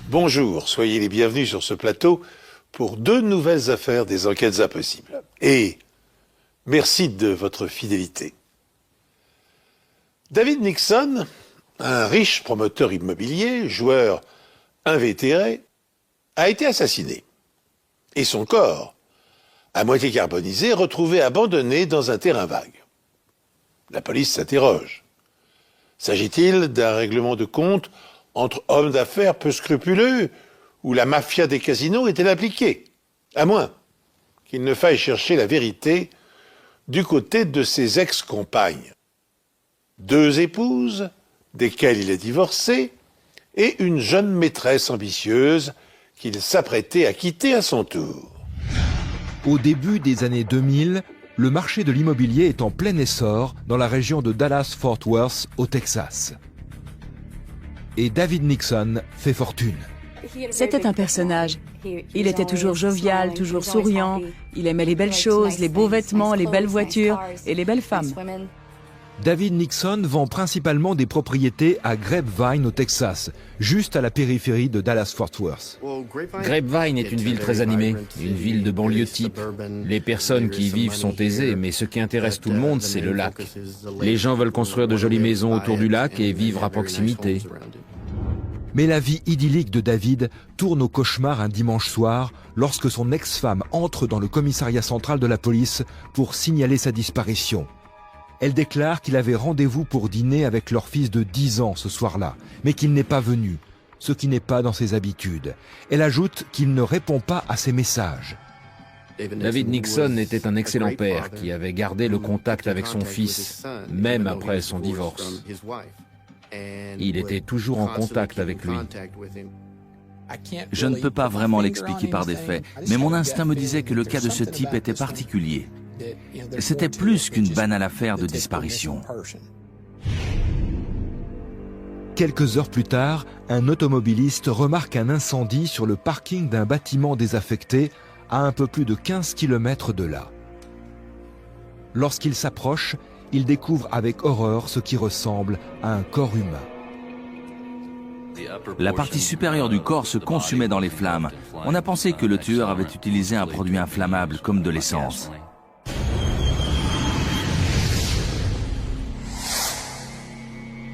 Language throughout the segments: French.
Bonjour, soyez les bienvenus sur ce plateau pour 2 nouvelles affaires des enquêtes impossibles. Et merci de votre fidélité. David Nixon, un riche promoteur immobilier, joueur invétéré, a été assassiné. Et son corps, à moitié carbonisé, retrouvé abandonné dans un terrain vague. La police s'interroge. S'agit-il d'un règlement de compte entre hommes d'affaires peu scrupuleux où la mafia des casinos est-elle appliquée? À moins qu'il ne faille chercher la vérité du côté de ses ex-compagnes. 2 épouses, desquelles il est divorcé, et une jeune maîtresse ambitieuse qu'il s'apprêtait à quitter à son tour. Au début des années 2000, le marché de l'immobilier est en plein essor dans la région de Dallas-Fort Worth, au Texas. Et David Nixon fait fortune. C'était un personnage. Il était toujours jovial, toujours souriant. Il aimait les belles choses, les beaux vêtements, les belles voitures et les belles femmes. David Nixon vend principalement des propriétés à Grapevine au Texas, juste à la périphérie de Dallas-Fort Worth. Grapevine est une ville très animée, une ville de banlieue type. Les personnes qui y vivent sont aisées, mais ce qui intéresse tout le monde, c'est le lac. Les gens veulent construire de jolies maisons autour du lac et vivre à proximité. Mais la vie idyllique de David tourne au cauchemar un dimanche soir lorsque son ex-femme entre dans le commissariat central de la police pour signaler sa disparition. Elle déclare qu'il avait rendez-vous pour dîner avec leur fils de 10 ans ce soir-là, mais qu'il n'est pas venu, ce qui n'est pas dans ses habitudes. Elle ajoute qu'il ne répond pas à ses messages. David Nixon était un excellent père qui avait gardé le contact avec son fils, même après son divorce. Il était toujours en contact avec lui. Je ne peux pas vraiment l'expliquer par des faits, mais mon instinct me disait que le cas de ce type était particulier. C'était plus qu'une banale affaire de disparition. Quelques heures plus tard, un automobiliste remarque un incendie sur le parking d'un bâtiment désaffecté à un peu plus de 15 km de là. Lorsqu'il s'approche, il découvre avec horreur ce qui ressemble à un corps humain. La partie supérieure du corps se consumait dans les flammes. On a pensé que le tueur avait utilisé un produit inflammable comme de l'essence.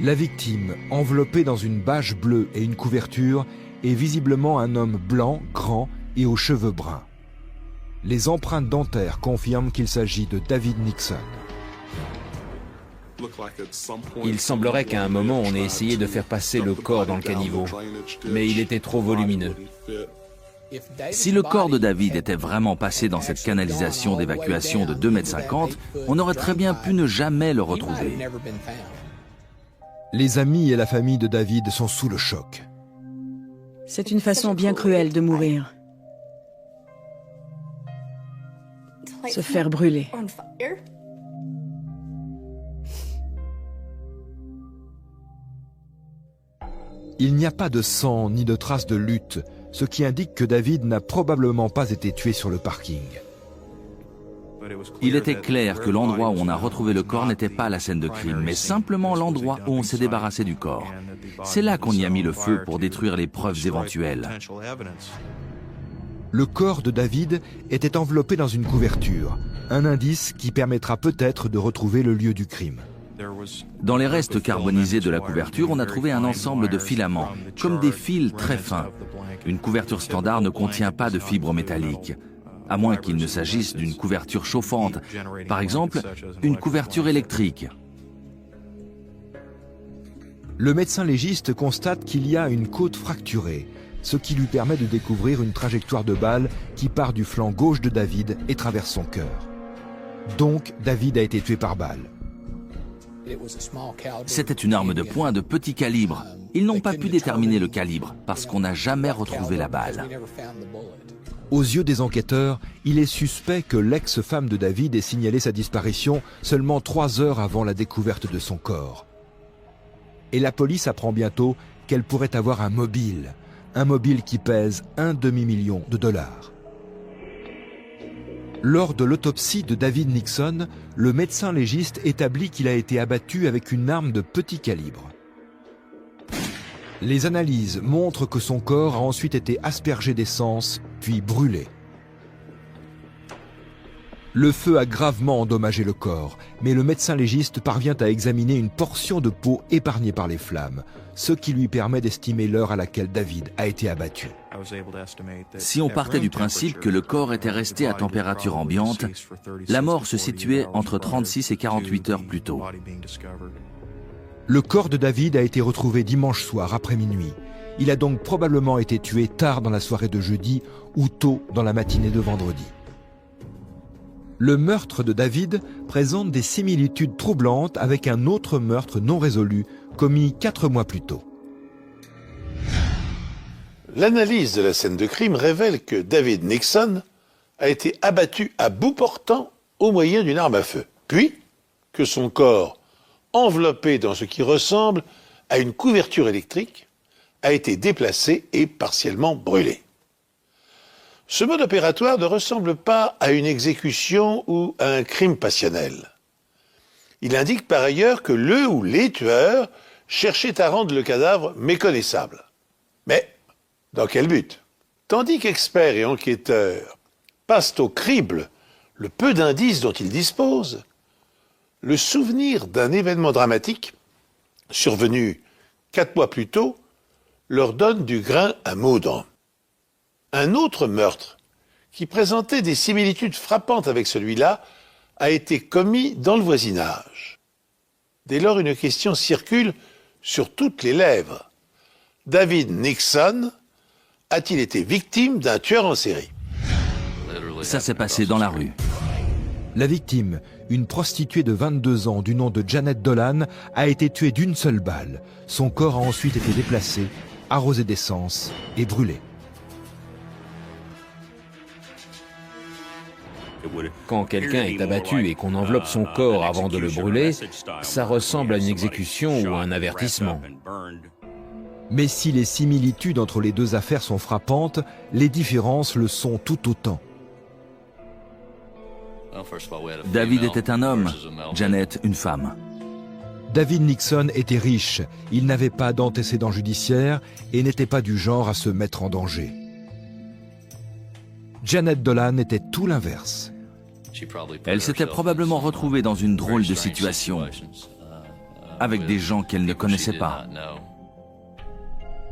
La victime, enveloppée dans une bâche bleue et une couverture, est visiblement un homme blanc, grand et aux cheveux bruns. Les empreintes dentaires confirment qu'il s'agit de David Nixon. Il semblerait qu'à un moment on ait essayé de faire passer le corps dans le caniveau, mais il était trop volumineux. Si le corps de David était vraiment passé dans cette canalisation d'évacuation de 2,50 m, on aurait très bien pu ne jamais le retrouver. Les amis et la famille de David sont sous le choc. C'est une façon bien cruelle de mourir. Se faire brûler. Il n'y a pas de sang ni de traces de lutte, ce qui indique que David n'a probablement pas été tué sur le parking. Il était clair que l'endroit où on a retrouvé le corps n'était pas la scène de crime, mais simplement l'endroit où on s'est débarrassé du corps. C'est là qu'on y a mis le feu pour détruire les preuves éventuelles. Le corps de David était enveloppé dans une couverture, un indice qui permettra peut-être de retrouver le lieu du crime. Dans les restes carbonisés de la couverture, on a trouvé un ensemble de filaments, comme des fils très fins. Une couverture standard ne contient pas de fibres métalliques, à moins qu'il ne s'agisse d'une couverture chauffante, par exemple une couverture électrique. Le médecin légiste constate qu'il y a une côte fracturée, ce qui lui permet de découvrir une trajectoire de balle qui part du flanc gauche de David et traverse son cœur. Donc, David a été tué par balle. C'était une arme de poing de petit calibre. Ils n'ont pas pu déterminer le calibre parce qu'on n'a jamais retrouvé la balle. Aux yeux des enquêteurs, il est suspect que l'ex-femme de David ait signalé sa disparition seulement 3 heures avant la découverte de son corps. Et la police apprend bientôt qu'elle pourrait avoir un mobile qui pèse $1,5 million. Lors de l'autopsie de David Nixon, le médecin légiste établit qu'il a été abattu avec une arme de petit calibre. Les analyses montrent que son corps a ensuite été aspergé d'essence, puis brûlé. Le feu a gravement endommagé le corps, mais le médecin légiste parvient à examiner une portion de peau épargnée par les flammes, ce qui lui permet d'estimer l'heure à laquelle David a été abattu. Si on partait du principe que le corps était resté à température ambiante, la mort se situait entre 36 et 48 heures plus tôt. Le corps de David a été retrouvé dimanche soir après minuit. Il a donc probablement été tué tard dans la soirée de jeudi ou tôt dans la matinée de vendredi. Le meurtre de David présente des similitudes troublantes avec un autre meurtre non résolu commis 4 mois plus tôt. L'analyse de la scène de crime révèle que David Nixon a été abattu à bout portant au moyen d'une arme à feu, puis que son corps, enveloppé dans ce qui ressemble à une couverture électrique, a été déplacé et partiellement brûlé. Ce mode opératoire ne ressemble pas à une exécution ou à un crime passionnel. Il indique par ailleurs que le ou les tueurs cherchaient à rendre le cadavre méconnaissable. Mais dans quel but? Tandis qu'experts et enquêteurs passent au crible le peu d'indices dont ils disposent, le souvenir d'un événement dramatique, survenu 4 mois plus tôt, leur donne du grain à moudre. Un autre meurtre, qui présentait des similitudes frappantes avec celui-là, a été commis dans le voisinage. Dès lors, une question circule sur toutes les lèvres. David Nixon a-t-il été victime d'un tueur en série? Ça s'est passé dans la rue. La victime, une prostituée de 22 ans du nom de Janet Dolan, a été tuée d'une seule balle. Son corps a ensuite été déplacé, arrosé d'essence et brûlé. Quand quelqu'un est abattu et qu'on enveloppe son corps avant de le brûler, ça ressemble à une exécution ou à un avertissement. Mais si les similitudes entre les deux affaires sont frappantes, les différences le sont tout autant. David était un homme, Janet une femme. David Nixon était riche, il n'avait pas d'antécédents judiciaires et n'était pas du genre à se mettre en danger. Janet Dolan était tout l'inverse. Elle s'était probablement retrouvée dans une drôle de situation, avec des gens qu'elle ne connaissait pas.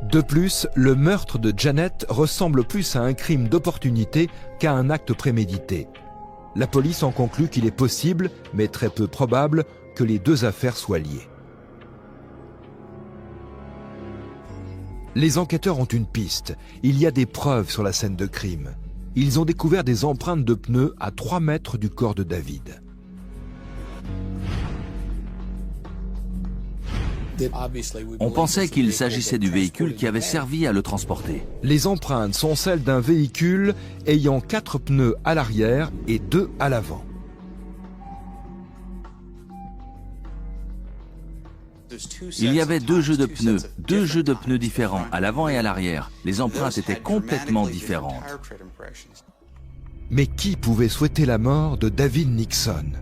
De plus, le meurtre de Janet ressemble plus à un crime d'opportunité qu'à un acte prémédité. La police en conclut qu'il est possible, mais très peu probable, que les deux affaires soient liées. Les enquêteurs ont une piste. Il y a des preuves sur la scène de crime. Ils ont découvert des empreintes de pneus à 3 mètres du corps de David. On pensait qu'il s'agissait du véhicule qui avait servi à le transporter. Les empreintes sont celles d'un véhicule ayant 4 pneus à l'arrière et 2 à l'avant. Il y avait 2 jeux de pneus différents à l'avant et à l'arrière. Les empreintes étaient complètement différentes. Mais qui pouvait souhaiter la mort de David Nixon?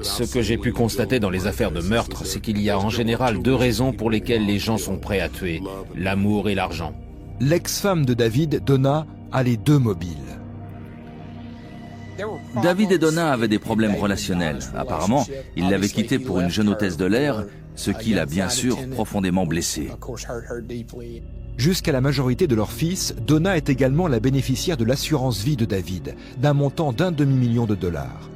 Ce que j'ai pu constater dans les affaires de meurtre, c'est qu'il y a en général 2 raisons pour lesquelles les gens sont prêts à tuer, l'amour et l'argent. L'ex-femme de David, Donna, a les 2 mobiles. David et Donna avaient des problèmes relationnels. Apparemment, il l'avait quittée pour une jeune hôtesse de l'air, ce qui l'a bien sûr profondément blessée. Jusqu'à la majorité de leur fils, Donna est également la bénéficiaire de l'assurance vie de David, d'un montant d'1 demi-million de dollars.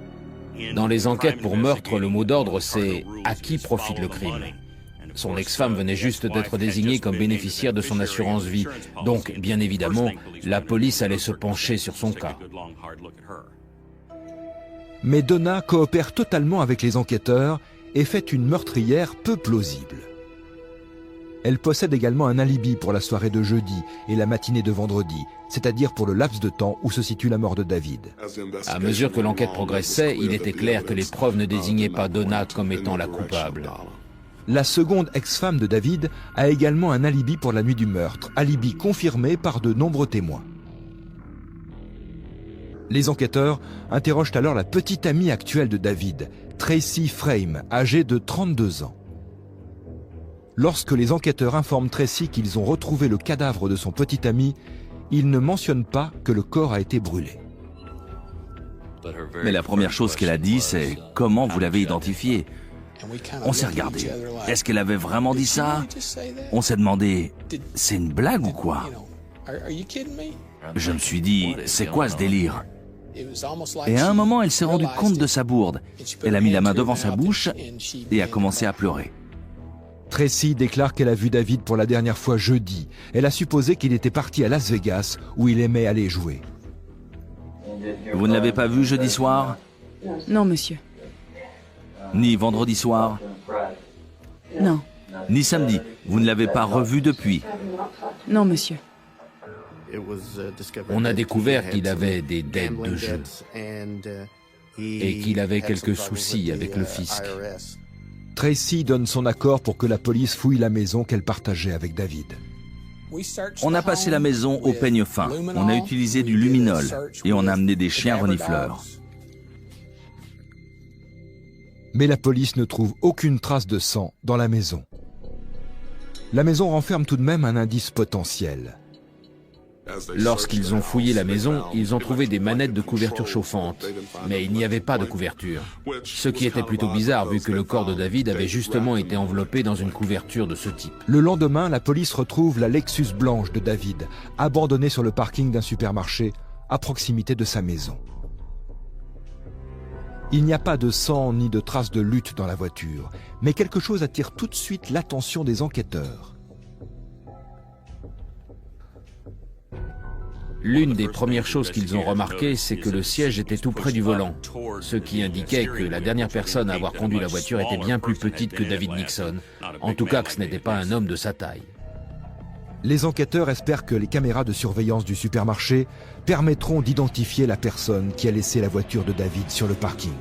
Dans les enquêtes pour meurtre, le mot d'ordre c'est « à qui profite le crime ». Son ex-femme venait juste d'être désignée comme bénéficiaire de son assurance vie. Donc, bien évidemment, la police allait se pencher sur son cas. Mais Donna coopère totalement avec les enquêteurs et fait une meurtrière peu plausible. Elle possède également un alibi pour la soirée de jeudi et la matinée de vendredi, c'est-à-dire pour le laps de temps où se situe la mort de David. À mesure que l'enquête progressait, il était clair que les preuves ne désignaient pas Donna comme étant la coupable. La seconde ex-femme de David a également un alibi pour la nuit du meurtre, alibi confirmé par de nombreux témoins. Les enquêteurs interrogent alors la petite amie actuelle de David, Tracy Frame, âgée de 32 ans. Lorsque les enquêteurs informent Tracy qu'ils ont retrouvé le cadavre de son petit ami, ils ne mentionnent pas que le corps a été brûlé. Mais la première chose qu'elle a dit, c'est « Comment vous l'avez identifié ?» On s'est regardé. Est-ce qu'elle avait vraiment dit ça? On s'est demandé « C'est une blague ou quoi ?» Je me suis dit « C'est quoi ce délire ?» Et à un moment, elle s'est rendue compte de sa bourde. Elle a mis la main devant sa bouche et a commencé à pleurer. Tracy déclare qu'elle a vu David pour la dernière fois jeudi. Elle a supposé qu'il était parti à Las Vegas, où il aimait aller jouer. Vous ne l'avez pas vu jeudi soir? Non, monsieur. Ni vendredi soir? Non. Ni samedi? Vous ne l'avez pas revu depuis? Non, monsieur. On a découvert qu'il avait des dettes de jeu et qu'il avait quelques soucis avec le fisc. Tracy donne son accord pour que la police fouille la maison qu'elle partageait avec David. On a passé la maison au peigne fin. On a utilisé du luminol et on a amené des chiens renifleurs. Mais la police ne trouve aucune trace de sang dans la maison. La maison renferme tout de même un indice potentiel. Lorsqu'ils ont fouillé la maison, ils ont trouvé des manettes de couverture chauffantes, mais il n'y avait pas de couverture. Ce qui était plutôt bizarre vu que le corps de David avait justement été enveloppé dans une couverture de ce type. Le lendemain, la police retrouve la Lexus blanche de David, abandonnée sur le parking d'un supermarché à proximité de sa maison. Il n'y a pas de sang ni de traces de lutte dans la voiture, mais quelque chose attire tout de suite l'attention des enquêteurs. L'une des premières choses qu'ils ont remarquées, c'est que le siège était tout près du volant, ce qui indiquait que la dernière personne à avoir conduit la voiture était bien plus petite que David Nixon, en tout cas que ce n'était pas un homme de sa taille. Les enquêteurs espèrent que les caméras de surveillance du supermarché permettront d'identifier la personne qui a laissé la voiture de David sur le parking.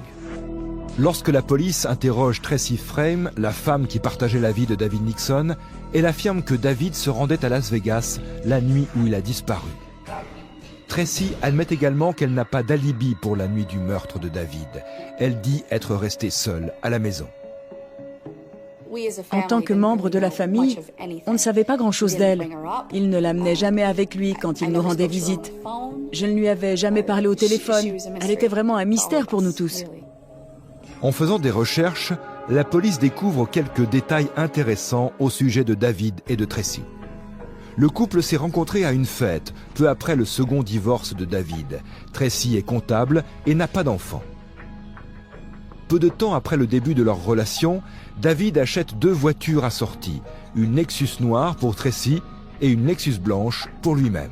Lorsque la police interroge Tracy Frame, la femme qui partageait la vie de David Nixon, elle affirme que David se rendait à Las Vegas la nuit où il a disparu. Tracy admet également qu'elle n'a pas d'alibi pour la nuit du meurtre de David. Elle dit être restée seule à la maison. En tant que membre de la famille, on ne savait pas grand-chose d'elle. Il ne l'amenait jamais avec lui quand il nous rendait visite. Je ne lui avais jamais parlé au téléphone. Elle était vraiment un mystère pour nous tous. En faisant des recherches, la police découvre quelques détails intéressants au sujet de David et de Tracy. Le couple s'est rencontré à une fête, peu après le second divorce de David. Tracy est comptable et n'a pas d'enfant. Peu de temps après le début de leur relation, David achète 2 voitures assorties, une Lexus noire pour Tracy et une Lexus blanche pour lui-même.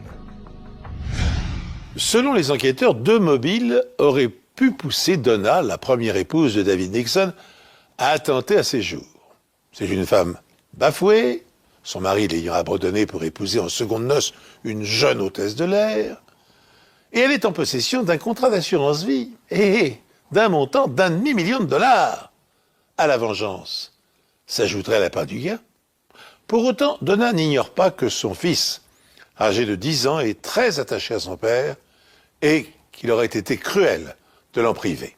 Selon les enquêteurs, 2 mobiles auraient pu pousser Donna, la première épouse de David Nixon, à attenter à ses jours. C'est une femme bafouée, son mari l'ayant abandonnée pour épouser en seconde noces une jeune hôtesse de l'air, et elle est en possession d'un contrat d'assurance vie, et d'un montant d'1,5 million de dollars. À la vengeance s'ajouterait la part du gain. Pour autant, Donna n'ignore pas que son fils, âgé de 10 ans, est très attaché à son père et qu'il aurait été cruel de l'en priver.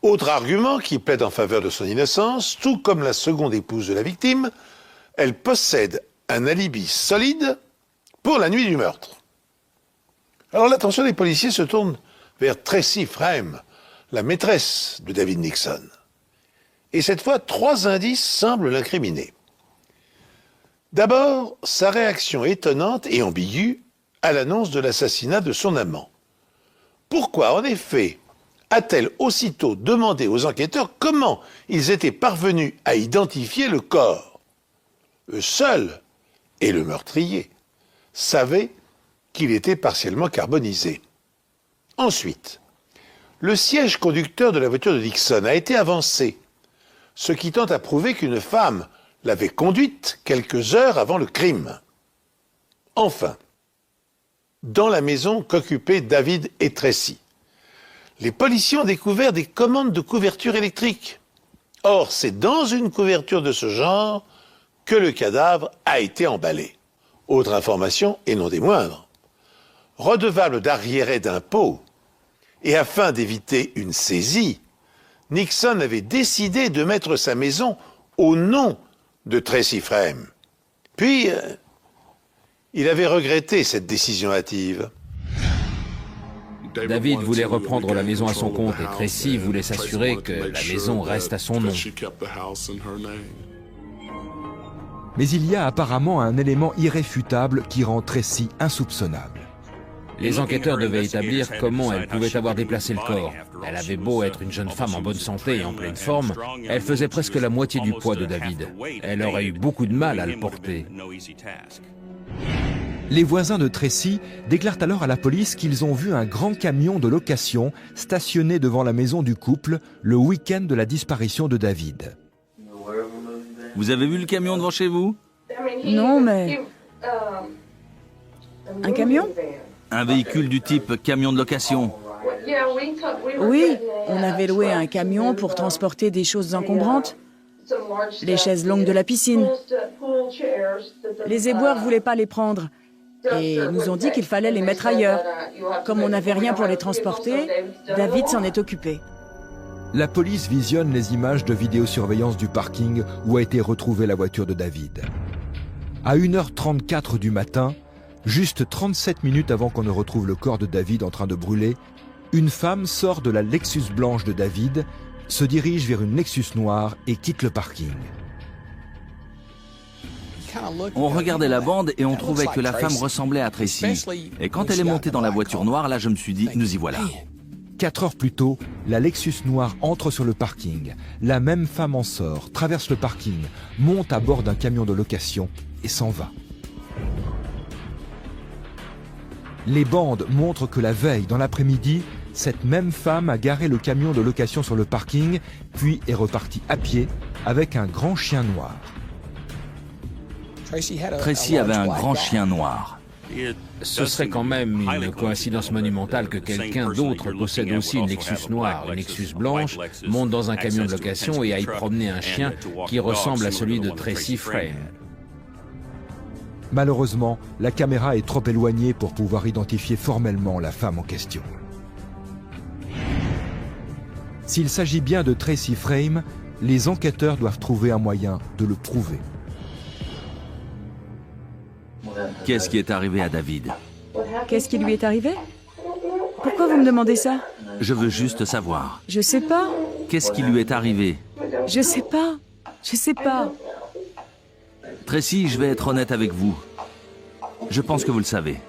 Autre argument qui plaide en faveur de son innocence, tout comme la seconde épouse de la victime, elle possède un alibi solide pour la nuit du meurtre. Alors l'attention des policiers se tourne vers Tracy Frame, la maîtresse de David Nixon. Et cette fois, 3 indices semblent l'incriminer. D'abord, sa réaction étonnante et ambiguë à l'annonce de l'assassinat de son amant. Pourquoi, en effet, a-t-elle aussitôt demandé aux enquêteurs comment ils étaient parvenus à identifier le corps? Eux seuls, et le meurtrier, savaient qu'il était partiellement carbonisé. Ensuite, le siège conducteur de la voiture de Nixon a été avancé, ce qui tend à prouver qu'une femme l'avait conduite quelques heures avant le crime. Enfin, dans la maison qu'occupaient David et Tracy, les policiers ont découvert des commandes de couverture électrique. Or, c'est dans une couverture de ce genre que le cadavre a été emballé. Autre information, et non des moindres. Redevable d'arriérés d'impôts, et afin d'éviter une saisie, Nixon avait décidé de mettre sa maison au nom de Tracy Frame. Puis, il avait regretté cette décision hâtive. David voulait reprendre la maison à son compte et Tracy voulait s'assurer que la maison reste à son nom. Mais il y a apparemment un élément irréfutable qui rend Tracy insoupçonnable. Les enquêteurs devaient établir comment elle pouvait avoir déplacé le corps. Elle avait beau être une jeune femme en bonne santé et en pleine forme, elle faisait presque la moitié du poids de David. Elle aurait eu beaucoup de mal à le porter. Les voisins de Tracy déclarent alors à la police qu'ils ont vu un grand camion de location stationné devant la maison du couple le week-end de la disparition de David. Vous avez vu le camion devant chez vous? Non, mais... Un camion? Un véhicule du type camion de location. Oui, on avait loué un camion pour transporter des choses encombrantes. Les chaises longues de la piscine. Les éboueurs ne voulaient pas les prendre et nous ont dit qu'il fallait les mettre ailleurs. Comme on n'avait rien pour les transporter, David s'en est occupé. La police visionne les images de vidéosurveillance du parking où a été retrouvée la voiture de David. À 1h34 du matin, juste 37 minutes avant qu'on ne retrouve le corps de David en train de brûler, une femme sort de la Lexus blanche de David, se dirige vers une Lexus noire et quitte le parking. On regardait la bande et on trouvait que la femme ressemblait à Tracy. Et quand elle est montée dans la voiture noire, là je me suis dit, nous y voilà. 4 heures plus tôt, la Lexus noire entre sur le parking. La même femme en sort, traverse le parking, monte à bord d'un camion de location et s'en va. Les bandes montrent que la veille, dans l'après-midi, cette même femme a garé le camion de location sur le parking, puis est repartie à pied avec un grand chien noir. Tracy avait un grand chien noir. Ce serait quand même une coïncidence monumentale que quelqu'un d'autre possède aussi une Lexus noire, une Lexus blanche, monte dans un camion de location et aille promener un chien qui ressemble à celui de Tracy Frame. Malheureusement, la caméra est trop éloignée pour pouvoir identifier formellement la femme en question. S'il s'agit bien de Tracy Frame, les enquêteurs doivent trouver un moyen de le prouver. Qu'est-ce qui est arrivé à David? Qu'est-ce qui lui est arrivé? Pourquoi vous me demandez ça? Je veux juste savoir. Je sais pas. Qu'est-ce qui lui est arrivé? Je sais pas. Je sais pas. Tracy, je vais être honnête avec vous. Je pense que vous le savez.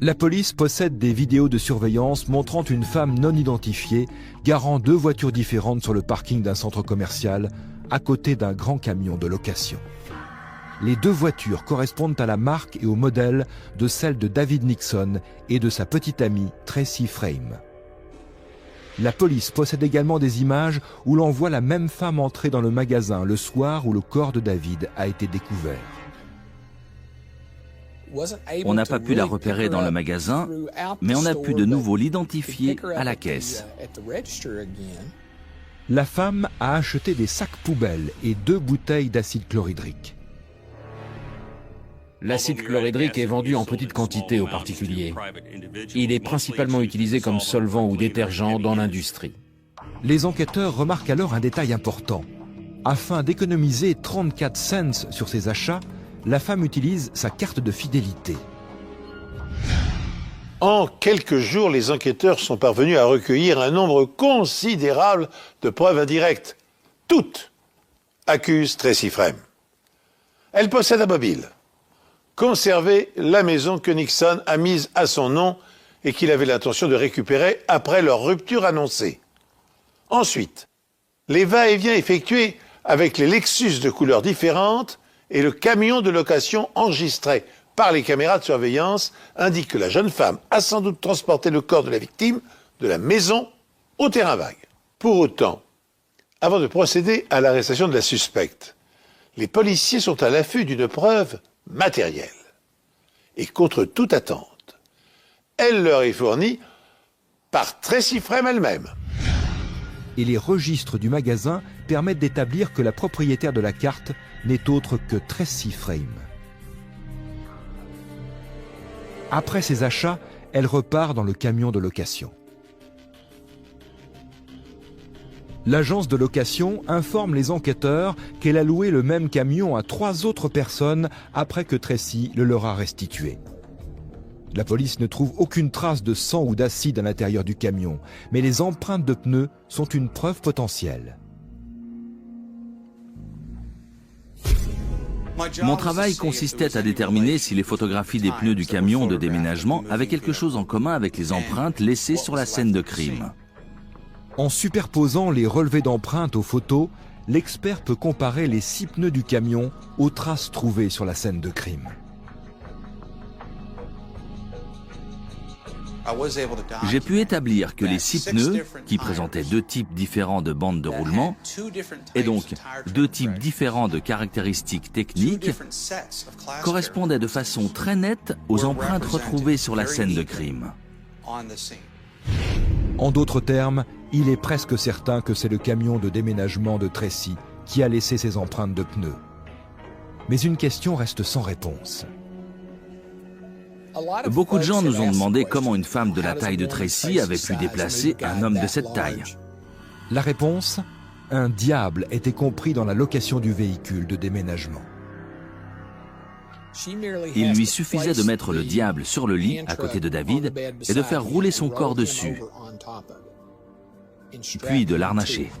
La police possède des vidéos de surveillance montrant une femme non identifiée garant 2 voitures différentes sur le parking d'un centre commercial à côté d'un grand camion de location. Les 2 voitures correspondent à la marque et au modèle de celle de David Nixon et de sa petite amie Tracy Frame. La police possède également des images où l'on voit la même femme entrer dans le magasin le soir où le corps de David a été découvert. On n'a pas pu la repérer dans le magasin, mais on a pu de nouveau l'identifier à la caisse. La femme a acheté des sacs poubelles et 2 bouteilles d'acide chlorhydrique. L'acide chlorhydrique est vendu en petite quantité aux particuliers. Il est principalement utilisé comme solvant ou détergent dans l'industrie. Les enquêteurs remarquent alors un détail important. Afin d'économiser 34 cents sur ses achats, la femme utilise sa carte de fidélité. En quelques jours, les enquêteurs sont parvenus à recueillir un nombre considérable de preuves indirectes. Toutes accusent Tracy Frame. Elle possède un mobile, conserver la maison que Nixon a mise à son nom et qu'il avait l'intention de récupérer après leur rupture annoncée. Ensuite, les va-et-vient effectués avec les Lexus de couleurs différentes et le camion de location enregistré par les caméras de surveillance indiquent que la jeune femme a sans doute transporté le corps de la victime de la maison au terrain vague. Pour autant, avant de procéder à l'arrestation de la suspecte, les policiers sont à l'affût d'une preuve matérielle. Et contre toute attente, elle leur est fournie par Tracy Frame elle-même. Et les registres du magasin permettent d'établir que la propriétaire de la carte n'est autre que Tracy Frame. Après ses achats, elle repart dans le camion de location. L'agence de location informe les enquêteurs qu'elle a loué le même camion à 3 autres personnes après que Tracy le leur a restitué. La police ne trouve aucune trace de sang ou d'acide à l'intérieur du camion, mais les empreintes de pneus sont une preuve potentielle. Mon travail consistait à déterminer si les photographies des pneus du camion de déménagement avaient quelque chose en commun avec les empreintes laissées sur la scène de crime. En superposant les relevés d'empreintes aux photos, l'expert peut comparer les 6 pneus du camion aux traces trouvées sur la scène de crime. J'ai pu établir que les 6 pneus, qui présentaient 2 types différents de bandes de roulement, et donc 2 types différents de caractéristiques techniques, correspondaient de façon très nette aux empreintes retrouvées sur la scène de crime. En d'autres termes, il est presque certain que c'est le camion de déménagement de Tracy qui a laissé ses empreintes de pneus. Mais une question reste sans réponse. Beaucoup de gens nous ont demandé comment une femme de la taille de Tracy avait pu déplacer un homme de cette taille. La réponse ? Un diable était compris dans la location du véhicule de déménagement. Il lui suffisait de mettre le diable sur le lit à côté de David et de faire rouler son corps dessus, puis de l'harnacher.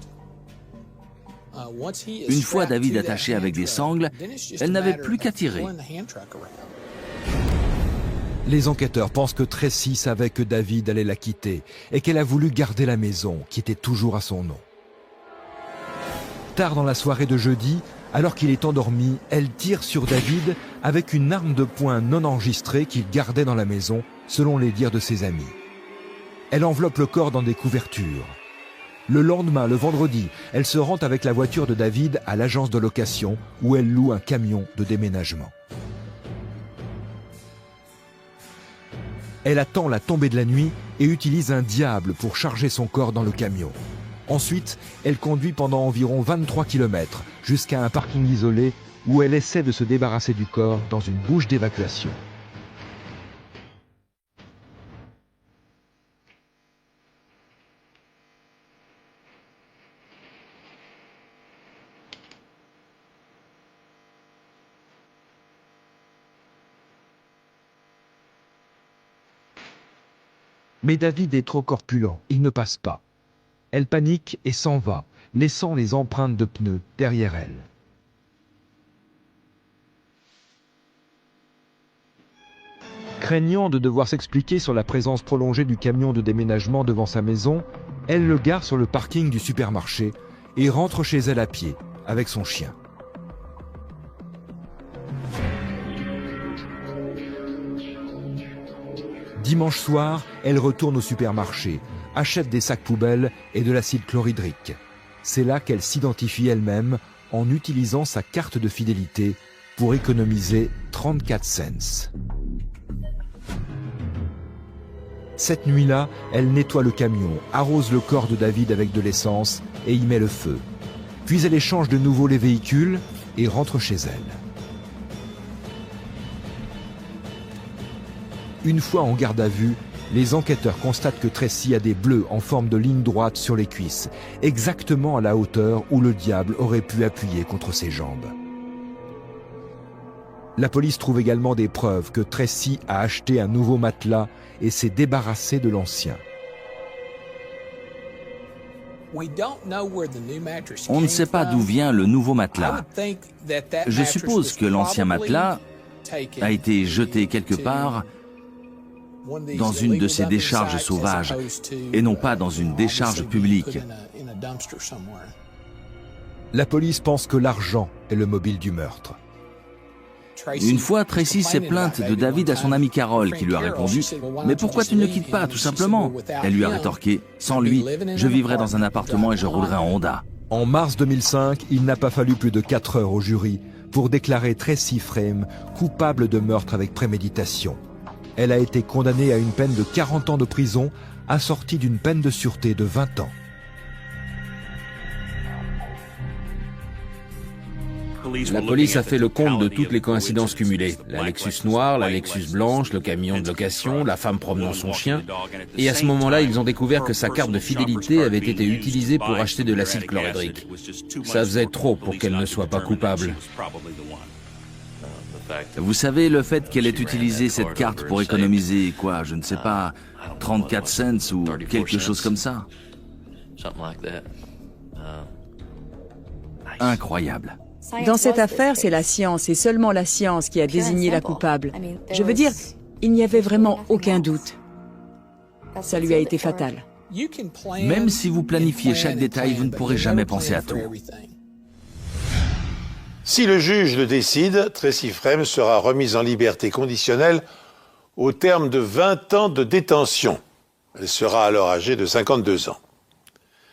Une fois David attaché avec des sangles, elle n'avait plus qu'à tirer. Les enquêteurs pensent que Tracy savait que David allait la quitter et qu'elle a voulu garder la maison, qui était toujours à son nom. Tard dans la soirée de jeudi, alors qu'il est endormi, elle tire sur David avec une arme de poing non enregistrée qu'il gardait dans la maison, selon les dires de ses amis. Elle enveloppe le corps dans des couvertures. Le lendemain, le vendredi, elle se rend avec la voiture de David à l'agence de location où elle loue un camion de déménagement. Elle attend la tombée de la nuit et utilise un diable pour charger son corps dans le camion. Ensuite, elle conduit pendant environ 23 km jusqu'à un parking isolé où elle essaie de se débarrasser du corps dans une bouche d'évacuation. Mais David est trop corpulent, il ne passe pas. Elle panique et s'en va, laissant les empreintes de pneus derrière elle. Craignant de devoir s'expliquer sur la présence prolongée du camion de déménagement devant sa maison, elle le gare sur le parking du supermarché et rentre chez elle à pied, avec son chien. Dimanche soir, elle retourne au supermarché, achète des sacs poubelles et de l'acide chlorhydrique. C'est là qu'elle s'identifie elle-même en utilisant sa carte de fidélité pour économiser 34 cents. Cette nuit-là, elle nettoie le camion, arrose le corps de David avec de l'essence et y met le feu. Puis elle échange de nouveau les véhicules et rentre chez elle. Une fois en garde à vue, les enquêteurs constatent que Tracy a des bleus en forme de ligne droite sur les cuisses, exactement à la hauteur où le diable aurait pu appuyer contre ses jambes. La police trouve également des preuves que Tracy a acheté un nouveau matelas et s'est débarrassée de l'ancien. On ne sait pas d'où vient le nouveau matelas. Je suppose que l'ancien matelas a été jeté quelque part dans une de ces décharges sauvages et non pas dans une décharge publique. La police pense que l'argent est le mobile du meurtre. Une fois, Tracy s'est plainte de David à son amie Carol qui lui a répondu « Mais pourquoi tu ne le quittes pas, tout simplement ?» Elle lui a rétorqué « Sans lui, je vivrai dans un appartement et je roulerai en Honda. » En mars 2005, il n'a pas fallu plus de 4 heures au jury pour déclarer Tracy Frame coupable de meurtre avec préméditation. Elle a été condamnée à une peine de 40 ans de prison, assortie d'une peine de sûreté de 20 ans. La police a fait le compte de toutes les coïncidences cumulées. La Lexus noire, la Lexus blanche, le camion de location, la femme promenant son chien. Et à ce moment-là, ils ont découvert que sa carte de fidélité avait été utilisée pour acheter de l'acide chlorhydrique. Ça faisait trop pour qu'elle ne soit pas coupable. Vous savez, le fait qu'elle ait utilisé cette carte pour économiser, quoi, je ne sais pas, 34 cents ou quelque chose comme ça. Incroyable. Dans cette affaire, c'est la science et seulement la science qui a désigné la coupable. Je veux dire, il n'y avait vraiment aucun doute. Ça lui a été fatal. Même si vous planifiez chaque détail, vous ne pourrez jamais penser à tout. Si le juge le décide, Tracy Frem sera remise en liberté conditionnelle au terme de 20 ans de détention. Elle sera alors âgée de 52 ans.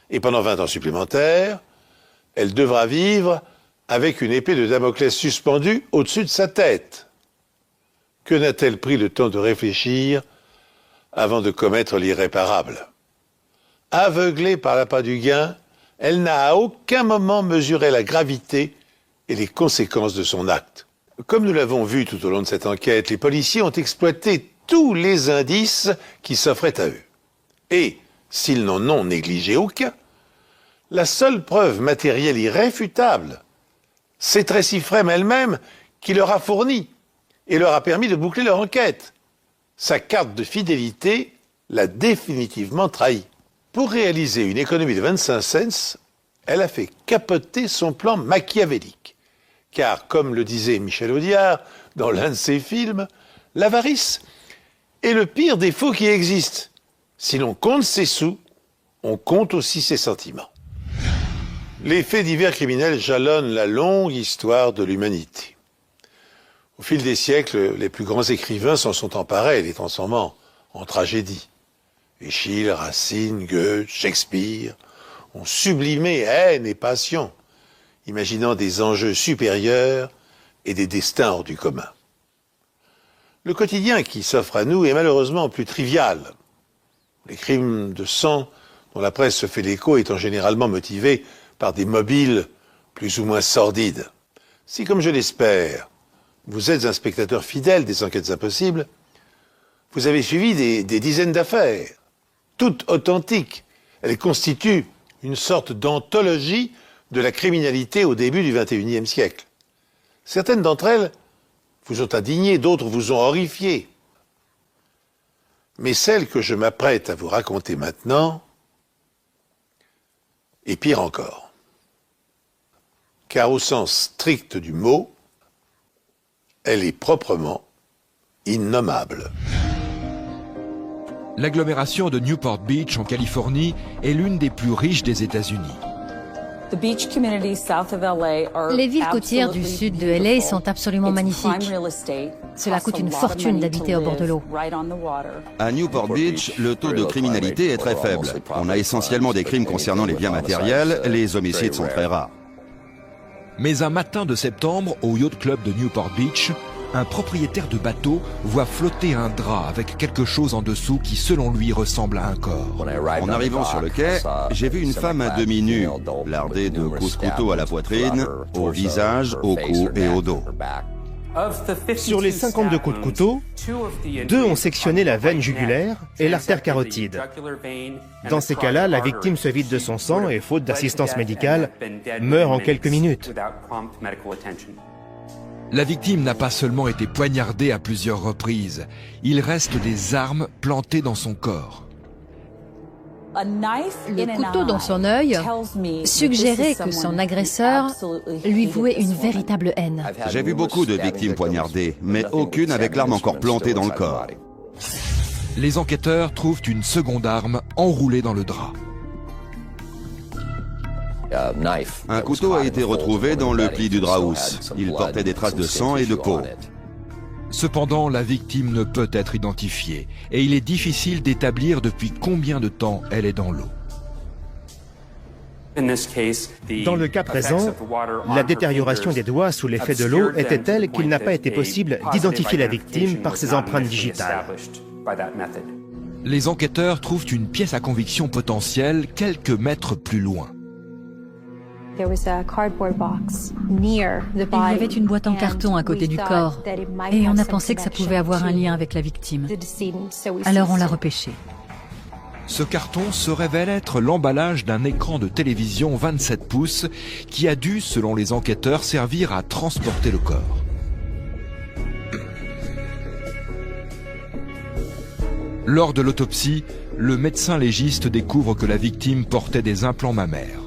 Et pendant 20 ans supplémentaires, elle devra vivre avec une épée de Damoclès suspendue au-dessus de sa tête. Que n'a-t-elle pris le temps de réfléchir avant de commettre l'irréparable? Aveuglée par l'appât du gain, elle n'a à aucun moment mesuré la gravité et les conséquences de son acte. Comme nous l'avons vu tout au long de cette enquête, les policiers ont exploité tous les indices qui s'offraient à eux. Et, s'ils n'en ont négligé aucun, la seule preuve matérielle irréfutable, c'est Tracy Frem elle-même qui leur a fourni et leur a permis de boucler leur enquête. Sa carte de fidélité l'a définitivement trahi. Pour réaliser une économie de 25 cents, elle a fait capoter son plan machiavélique. Car, comme le disait Michel Audiard dans l'un de ses films, l'avarice est le pire défaut qui existe. Si l'on compte ses sous, on compte aussi ses sentiments. Les faits divers criminels jalonnent la longue histoire de l'humanité. Au fil des siècles, les plus grands écrivains s'en sont emparés, les transformant en tragédies. Échille, Racine, Goethe, Shakespeare ont sublimé haine et passion, imaginant des enjeux supérieurs et des destins hors du commun. Le quotidien qui s'offre à nous est malheureusement plus trivial. Les crimes de sang dont la presse se fait l'écho étant généralement motivés par des mobiles plus ou moins sordides. Si, comme je l'espère, vous êtes un spectateur fidèle des Enquêtes Impossibles, vous avez suivi des dizaines d'affaires, toutes authentiques. Elles constituent une sorte d'anthologie de la criminalité au début du XXIe siècle. Certaines d'entre elles vous ont indigné, d'autres vous ont horrifié. Mais celle que je m'apprête à vous raconter maintenant est pire encore. Car au sens strict du mot, elle est proprement innommable. L'agglomération de Newport Beach en Californie est l'une des plus riches des États-Unis. Les villes côtières du sud de LA sont absolument magnifiques. Cela coûte une fortune d'habiter au bord de l'eau. À Newport Beach, le taux de criminalité est très faible. On a essentiellement des crimes concernant les biens matériels, les homicides sont très rares. Mais un matin de septembre, au Yacht Club de Newport Beach, un propriétaire de bateau voit flotter un drap avec quelque chose en dessous qui, selon lui, ressemble à un corps. En arrivant sur le quai, j'ai vu une femme à demi nue, lardée de coups de couteau à la poitrine, au visage, au cou et au dos. Sur les 52 coups de couteau, 2 ont sectionné la veine jugulaire et l'artère carotide. Dans ces cas-là, la victime se vide de son sang et, faute d'assistance médicale, meurt en quelques minutes. La victime n'a pas seulement été poignardée à plusieurs reprises, il reste des armes plantées dans son corps. Le couteau dans son œil suggérait que son agresseur lui vouait une véritable haine. J'ai vu beaucoup de victimes poignardées, mais aucune avec l'arme encore plantée dans le corps. Les enquêteurs trouvent une seconde arme enroulée dans le drap. Un couteau a été retrouvé dans le pli du draps. Il portait des traces de sang et de peau. Cependant, la victime ne peut être identifiée et il est difficile d'établir depuis combien de temps elle est dans l'eau. Dans le cas présent, la détérioration des doigts sous l'effet de l'eau était telle qu'il n'a pas été possible d'identifier la victime par ses empreintes digitales. Les enquêteurs trouvent une pièce à conviction potentielle quelques mètres plus loin. Il y avait une boîte en carton à côté du corps et on a pensé que ça pouvait avoir un lien avec la victime. Alors on l'a repêché. Ce carton se révèle être l'emballage d'un écran de télévision 27 pouces qui a dû, selon les enquêteurs, servir à transporter le corps. Lors de l'autopsie, le médecin légiste découvre que la victime portait des implants mammaires.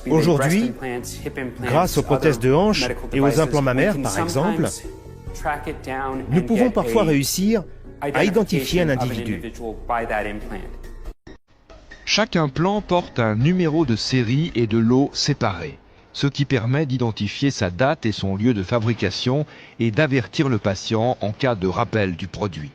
Aujourd'hui, grâce aux prothèses de hanche et aux implants mammaires, par exemple, nous pouvons parfois réussir à identifier un individu. Chaque implant porte un numéro de série et de lot séparés, ce qui permet d'identifier sa date et son lieu de fabrication et d'avertir le patient en cas de rappel du produit.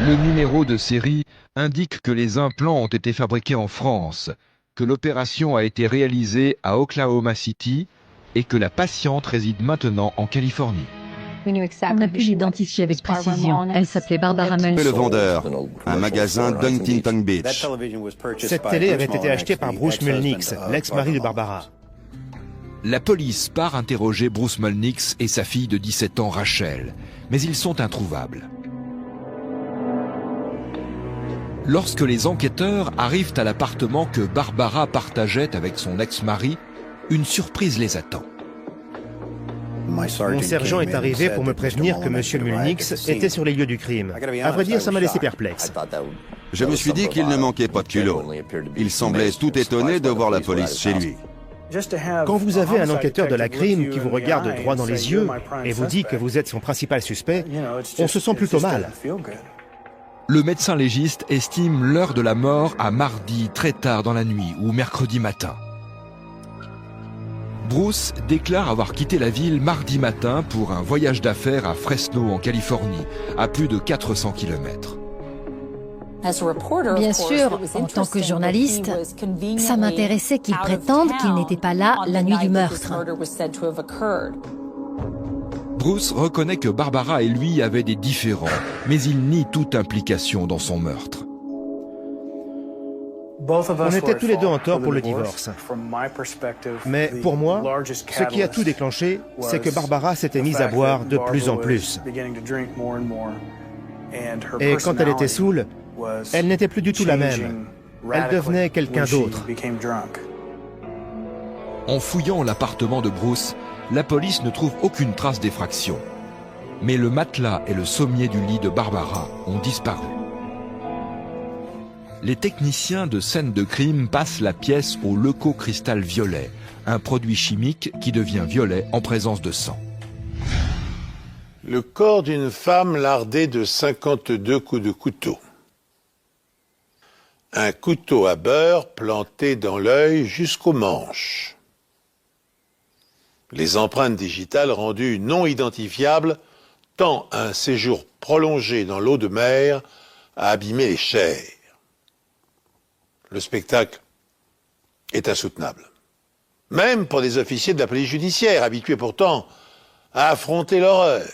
Le numéro de série indique que les implants ont été fabriqués en France, que l'opération a été réalisée à Oklahoma City et que la patiente réside maintenant en Californie. On a pu l'identifier avec précision. Elle s'appelait Barbara Munch. Le vendeur, un magasin d'Huntington Beach. Cette télé avait été achetée par Bruce Mulnix, l'ex-mari de Barbara. La police part interroger Bruce Mulnix et sa fille de 17 ans Rachel, mais ils sont introuvables. Lorsque les enquêteurs arrivent à l'appartement que Barbara partageait avec son ex-mari, une surprise les attend. Mon sergent est arrivé pour me prévenir que M. Mulnix était sur les lieux du crime. À vrai dire, ça m'a laissé perplexe. Je me suis dit qu'il ne manquait pas de culot. Il semblait tout étonné de voir la police chez lui. Quand vous avez un enquêteur de la crime qui vous regarde droit dans les yeux et vous dit que vous êtes son principal suspect, on se sent plutôt mal. Le médecin légiste estime l'heure de la mort à mardi très tard dans la nuit ou mercredi matin. Bruce déclare avoir quitté la ville mardi matin pour un voyage d'affaires à Fresno en Californie, à plus de 400 km. Bien sûr, en tant que journaliste, ça m'intéressait qu'il prétende qu'il n'était pas là la nuit du meurtre. Bruce reconnaît que Barbara et lui avaient des différends, mais il nie toute implication dans son meurtre. On était tous les deux en tort pour le divorce. Mais pour moi, ce qui a tout déclenché, c'est que Barbara s'était mise à boire de plus en plus. Et quand elle était saoule, elle n'était plus du tout la même. Elle devenait quelqu'un d'autre. En fouillant l'appartement de Bruce, la police ne trouve aucune trace d'effraction. Mais le matelas et le sommier du lit de Barbara ont disparu. Les techniciens de scène de crime passent la pièce au leucocristal violet, un produit chimique qui devient violet en présence de sang. Le corps d'une femme lardé de 52 coups de couteau. Un couteau à beurre planté dans l'œil jusqu'au manche. Les empreintes digitales rendues non identifiables tant un séjour prolongé dans l'eau de mer a abîmé les chairs. Le spectacle est insoutenable. Même pour des officiers de la police judiciaire, habitués pourtant à affronter l'horreur.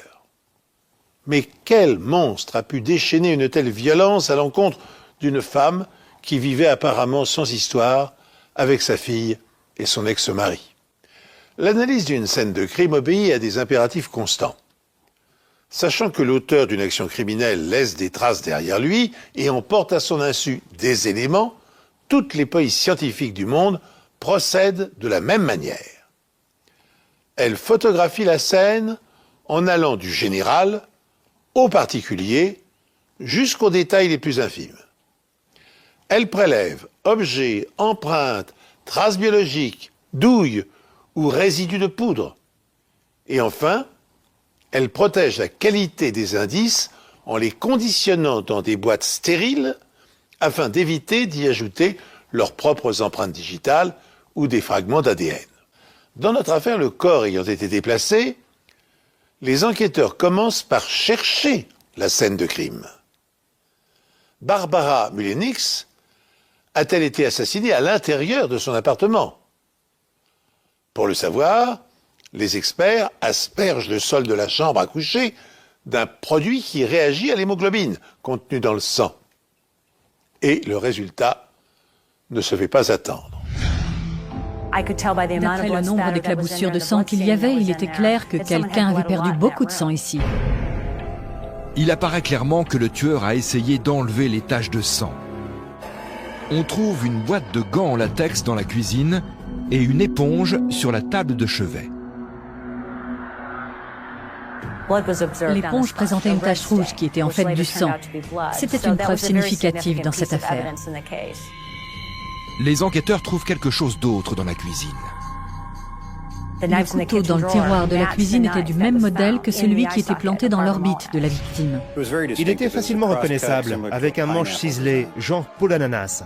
Mais quel monstre a pu déchaîner une telle violence à l'encontre d'une femme qui vivait apparemment sans histoire avec sa fille et son ex-mari? L'analyse d'une scène de crime obéit à des impératifs constants. Sachant que l'auteur d'une action criminelle laisse des traces derrière lui et emporte à son insu des éléments, toutes les polices scientifiques du monde procèdent de la même manière. Elles photographient la scène en allant du général au particulier jusqu'aux détails les plus infimes. Elles prélèvent objets, empreintes, traces biologiques, douilles ou résidus de poudre. Et enfin, elles protègent la qualité des indices en les conditionnant dans des boîtes stériles afin d'éviter d'y ajouter leurs propres empreintes digitales ou des fragments d'ADN. Dans notre affaire, le corps ayant été déplacé, les enquêteurs commencent par chercher la scène de crime. Barbara Mulnix a-t-elle été assassinée à l'intérieur de son appartement? Pour le savoir, Les experts aspergent le sol de la chambre à coucher d'un produit qui réagit à l'hémoglobine contenu dans le sang. Et le résultat ne se fait pas attendre. D'après le nombre d'éclaboussures de sang qu'il y avait, il était clair que quelqu'un avait perdu beaucoup de sang ici. Il apparaît clairement que le tueur a essayé d'enlever les taches de sang. On trouve une boîte de gants en latex dans la cuisine et une éponge sur la table de chevet. L'éponge présentait une tache rouge qui était en fait du sang. C'était une preuve significative dans cette affaire. Les enquêteurs trouvent quelque chose d'autre dans la cuisine. Le couteau dans le tiroir de la cuisine était du même modèle que celui qui était planté dans l'orbite de la victime. Il était facilement reconnaissable, avec un manche ciselé, genre peau d'ananas.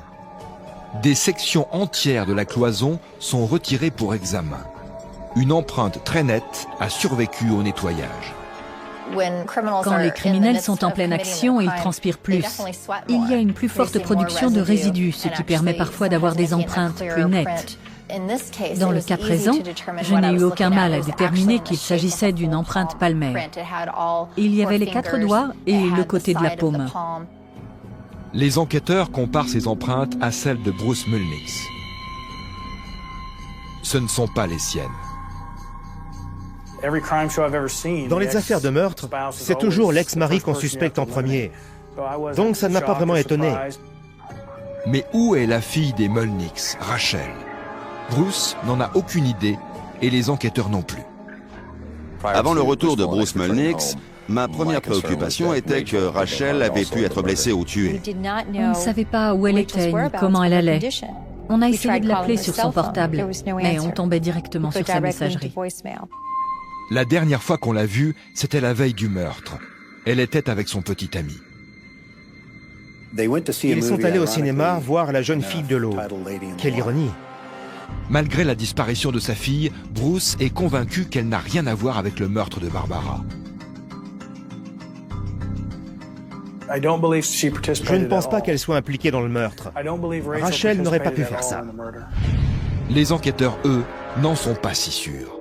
Des sections entières de la cloison sont retirées pour examen. Une empreinte très nette a survécu au nettoyage. Quand les criminels sont en pleine action, ils transpirent plus. Il y a une plus forte production de résidus, ce qui permet parfois d'avoir des empreintes plus nettes. Dans le cas présent, je n'ai eu aucun mal à déterminer qu'il s'agissait d'une empreinte palmaire. Il y avait les 4 doigts et le côté de la paume. Les enquêteurs comparent ces empreintes à celles de Bruce Mulnix. Ce ne sont pas les siennes. Dans les affaires de meurtre, c'est toujours l'ex-mari qu'on suspecte en premier. Donc ça ne m'a pas vraiment étonné. Mais où est la fille des Mulnix, Rachel? Bruce n'en a aucune idée et les enquêteurs non plus. Avant le retour de Bruce Mulnix, ma première préoccupation était que Rachel avait pu être blessée ou tuée. On ne savait pas où elle était ni comment elle allait. On a essayé de l'appeler sur son portable, mais on tombait directement sur sa messagerie. La dernière fois qu'on l'a vue, c'était la veille du meurtre. Elle était avec son petit ami. Ils sont allés au cinéma voir La jeune fille de l'eau. Quelle ironie! Malgré la disparition de sa fille, Bruce est convaincu qu'elle n'a rien à voir avec le meurtre de Barbara. Je ne pense pas qu'elle soit impliquée dans le meurtre. Rachel n'aurait pas pu faire ça. Les enquêteurs, eux, n'en sont pas si sûrs.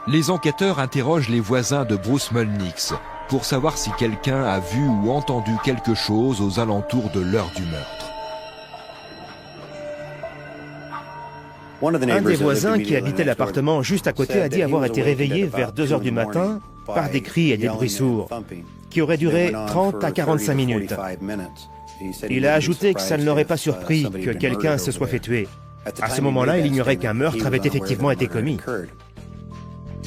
Les enquêteurs interrogent les voisins de Bruce Mulnix pour savoir si quelqu'un a vu ou entendu quelque chose aux alentours de l'heure du meurtre. Un des voisins qui habitait l'appartement juste à côté a dit avoir été réveillé vers 2 heures du matin par des cris et des bruits sourds, qui auraient duré 30 à 45 minutes. Il a ajouté que ça ne l'aurait pas surpris que quelqu'un se soit fait tuer. À ce moment-là, il ignorait qu'un meurtre avait effectivement été commis.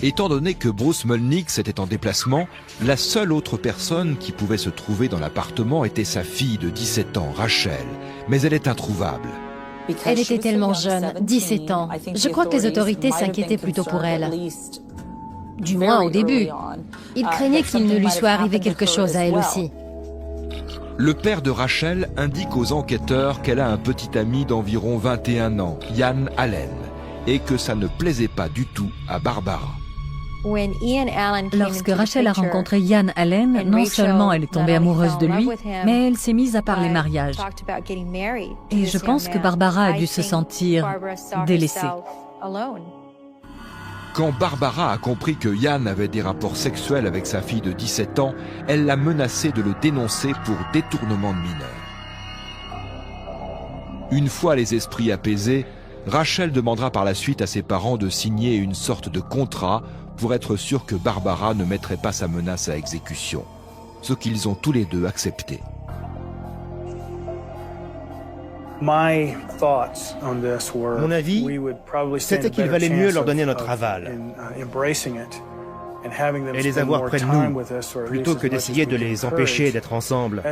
Étant donné que Bruce Mulnix était en déplacement, la seule autre personne qui pouvait se trouver dans l'appartement était sa fille de 17 ans, Rachel, mais elle est introuvable. Elle était tellement jeune, 17 ans. Je crois que les autorités s'inquiétaient plutôt pour elle. Du moins au début. Ils craignaient qu'il ne lui soit arrivé quelque chose à elle aussi. Le père de Rachel indique aux enquêteurs qu'elle a un petit ami d'environ 21 ans, Ian Allen, et que ça ne plaisait pas du tout à Barbara. Lorsque Rachel a rencontré Ian Allen, non seulement elle est tombée amoureuse de lui, mais elle s'est mise à parler mariage. Et je pense que Barbara a dû se sentir délaissée. Quand Barbara a compris que Ian avait des rapports sexuels avec sa fille de 17 ans, elle l'a menacé de le dénoncer pour détournement de mineurs. Une fois les esprits apaisés, Rachel demandera par la suite à ses parents de signer une sorte de contrat pour être sûr que Barbara ne mettrait pas sa menace à exécution, ce qu'ils ont tous les deux accepté. Mon avis, c'était qu'il valait mieux leur donner notre aval et les avoir près de nous, plutôt que d'essayer de les empêcher d'être ensemble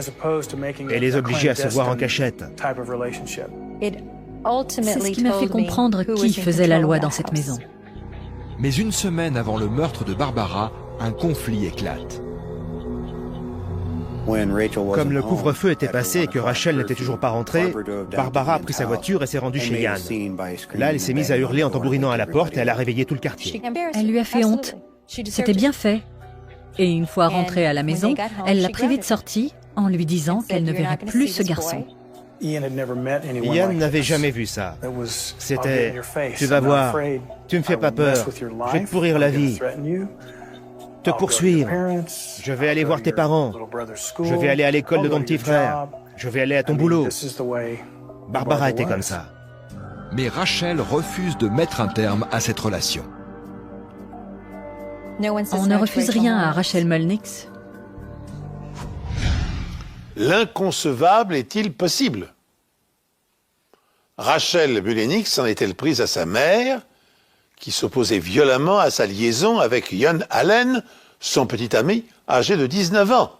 et les obliger à se voir en cachette. C'est ce qui m'a fait comprendre qui faisait la loi dans cette maison. Mais une semaine avant le meurtre de Barbara, un conflit éclate. Comme le couvre-feu était passé et que Rachel n'était toujours pas rentrée, Barbara a pris sa voiture et s'est rendue chez Ian. Là, elle s'est mise à hurler en tambourinant à la porte et elle a réveillé tout le quartier. Elle lui a fait honte. C'était bien fait. Et une fois rentrée à la maison, elle l'a privée de sortie en lui disant qu'elle ne verrait plus ce garçon. Yann n'avait jamais vu ça. C'était « Tu vas voir, tu me fais pas peur, je vais te pourrir la vie, te poursuivre, je vais aller voir tes parents, je vais aller à l'école de ton petit frère, je vais aller à ton boulot. » Barbara était comme ça. Mais Rachel refuse de mettre un terme à cette relation. On ne refuse rien à Rachel Mulnix. L'inconcevable est-il possible? Rachel Mulnix en est-elle prise à sa mère, qui s'opposait violemment à sa liaison avec Jan Allen, son petit ami âgé de 19 ans?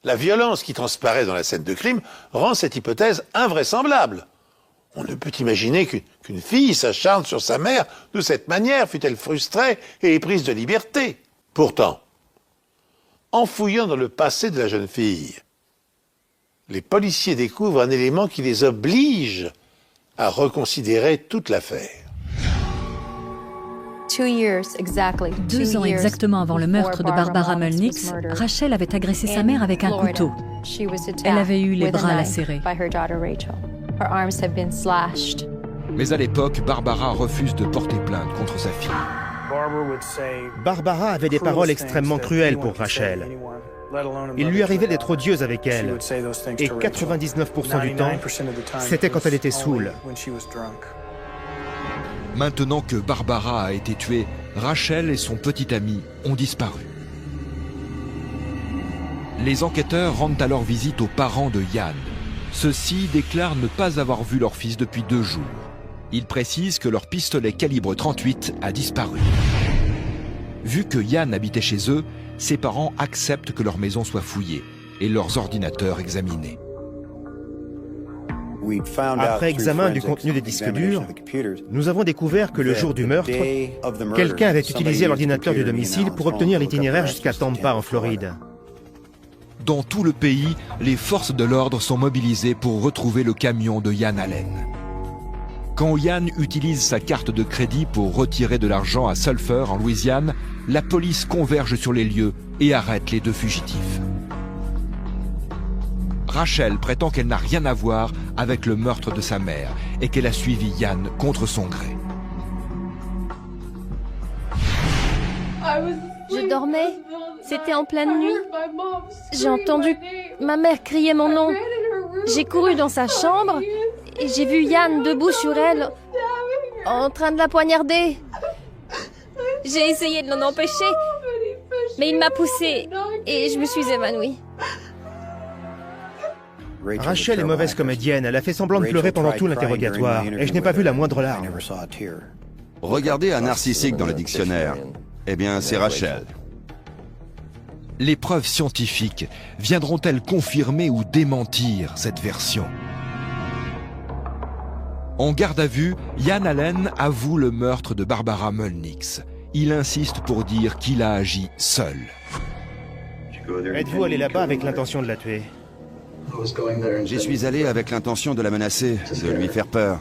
La violence qui transparaît dans la scène de crime rend cette hypothèse invraisemblable. On ne peut imaginer qu'une fille s'acharne sur sa mère de cette manière, fût-elle frustrée et éprise de liberté. Pourtant, en fouillant dans le passé de la jeune fille, les policiers découvrent un élément qui les oblige à reconsidérer toute l'affaire. 2 ans exactement avant le meurtre de Barbara Mulnix, Rachel avait agressé sa mère avec un couteau. Elle avait eu les bras lacérés. Mais à l'époque, Barbara refuse de porter plainte contre sa fille. Barbara avait des paroles extrêmement cruelles pour Rachel. Il lui arrivait d'être odieuse avec elle. Et 99% du temps, c'était quand elle était saoule. Maintenant que Barbara a été tuée, Rachel et son petit ami ont disparu. Les enquêteurs rendent alors visite aux parents de Yann. Ceux-ci déclarent ne pas avoir vu leur fils depuis 2 jours. Ils précisent que leur pistolet calibre 38 a disparu. Vu que Yann habitait chez eux, ses parents acceptent que leur maison soit fouillée et leurs ordinateurs examinés. Après examen du contenu des disques durs, nous avons découvert que le jour du meurtre, quelqu'un avait utilisé l'ordinateur du domicile pour obtenir l'itinéraire jusqu'à Tampa, en Floride. Dans tout le pays, les forces de l'ordre sont mobilisées pour retrouver le camion de Jan Allen. Quand Yann utilise sa carte de crédit pour retirer de l'argent à Sulphur, en Louisiane, la police converge sur les lieux et arrête les 2 fugitifs. Rachel prétend qu'elle n'a rien à voir avec le meurtre de sa mère et qu'elle a suivi Yann contre son gré. Je dormais, c'était en pleine nuit. J'ai entendu ma mère crier mon nom. J'ai couru dans sa chambre et j'ai vu Yann debout sur elle, en train de la poignarder. J'ai essayé de l'en empêcher, mais il m'a poussée et je me suis évanouie. Rachel est mauvaise comédienne, elle a fait semblant de pleurer pendant tout l'interrogatoire, et je n'ai pas vu la moindre larme. Regardez un narcissique dans le dictionnaire. Eh bien, c'est Rachel. Les preuves scientifiques viendront-elles confirmer ou démentir cette version? En garde à vue, Jan Allen avoue le meurtre de Barbara Mulnix. Il insiste pour dire qu'il a agi seul. Êtes-vous allé là-bas avec l'intention de la tuer? J'y suis allé avec l'intention de la menacer, de lui faire peur.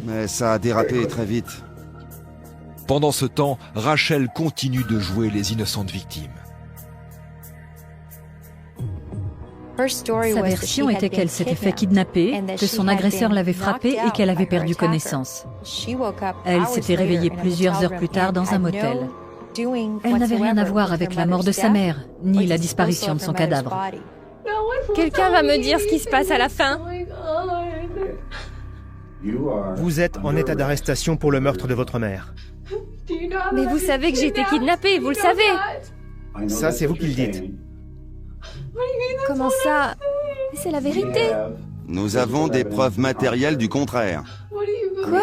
Mais ça a dérapé très vite. Pendant ce temps, Rachel continue de jouer les innocentes victimes. Sa version était qu'elle s'était fait kidnapper, que son agresseur l'avait frappée et qu'elle avait perdu connaissance. Elle s'était réveillée plusieurs heures plus tard dans un motel. Elle n'avait rien à voir avec la mort de sa mère, ni la disparition de son cadavre. Quelqu'un va me dire ce qui se passe à la fin. Vous êtes en état d'arrestation pour le meurtre de votre mère. Mais vous savez que j'ai été kidnappée, vous le savez. Ça, c'est vous qui le dites. Comment ça? C'est la vérité. Nous avons des preuves matérielles du contraire. Quoi?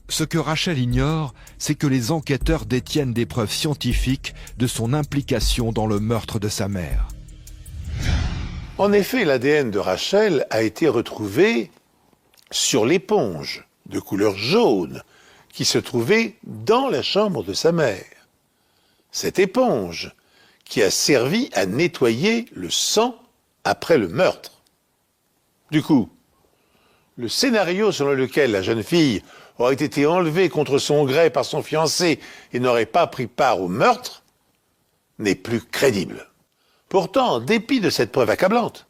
Ce que Rachel ignore, c'est que les enquêteurs détiennent des preuves scientifiques de son implication dans le meurtre de sa mère. En effet, l'ADN de Rachel a été retrouvé sur l'éponge de couleur jaune qui se trouvait dans la chambre de sa mère. Cette éponge qui a servi à nettoyer le sang après le meurtre. Du coup, le scénario selon lequel la jeune fille aurait été enlevée contre son gré par son fiancé et n'aurait pas pris part au meurtre n'est plus crédible. Pourtant, en dépit de cette preuve accablante,